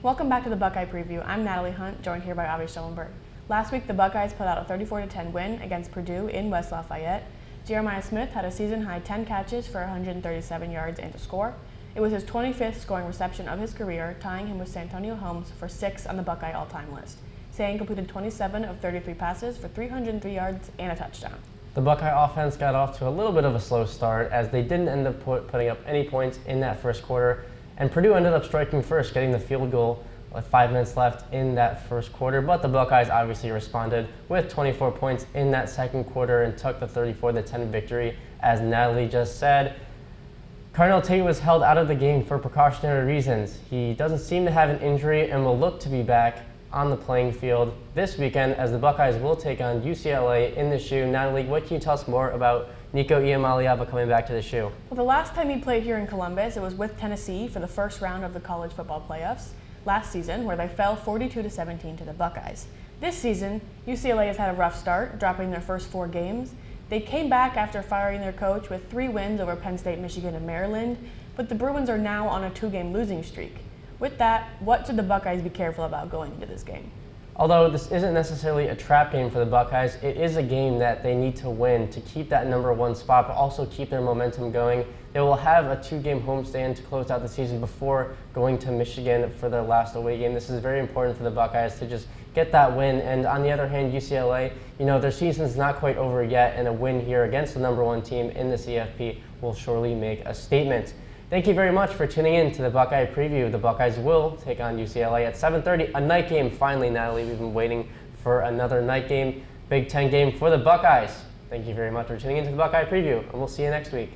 Welcome back to the Buckeye Preview. I'm Natalie Hunt, joined here by Schoenberg. Last week, the Buckeyes put out a 34-10 win against Purdue in West Lafayette. Jeremiah Smith had a season-high 10 catches for 137 yards and a score. It was his 25th scoring reception of his career, tying him with Santonio Holmes for 6th on the Buckeye all-time list. Sayan completed 27 of 33 passes for 303 yards and a touchdown. The Buckeye offense got off to a little bit of a slow start as they didn't end up putting up any points in that first quarter, and Purdue ended up striking first, getting the field goal with 5 minutes left in that first quarter. But the Buckeyes obviously responded with 24 points in that second quarter and took the 34-10 victory. As Natalie just said, Cardinal Tate was held out of the game for precautionary reasons. He doesn't seem to have an injury and will look to be back on the playing field this weekend as the Buckeyes will take on UCLA in the shoe. Natalie, what can you tell us more about Nico Iamaleava coming back to the shoe? Well, the last time he played here in Columbus, it was with Tennessee for the first round of the college football playoffs last season, where they fell 42-17 to the Buckeyes. This season, UCLA has had a rough start, dropping their first 4 games. They came back after firing their coach with 3 wins over Penn State, Michigan, and Maryland, but the Bruins are now on a 2-game losing streak. With that, what should the Buckeyes be careful about going into this game? Although this isn't necessarily a trap game for the Buckeyes, it is a game that they need to win to keep that #1 spot, but also keep their momentum going. They will have a 2-game homestand to close out the season before going to Michigan for their last away game. This is very important for the Buckeyes to just get that win. And on the other hand, UCLA, their season's not quite over yet, and a win here against the #1 team in the CFP will surely make a statement. Thank you very much for tuning in to the Buckeye Preview. The Buckeyes will take on UCLA at 7:30, a night game. Finally, Natalie, we've been waiting for another night game, Big Ten game for the Buckeyes. Thank you very much for tuning in to the Buckeye Preview, and we'll see you next week.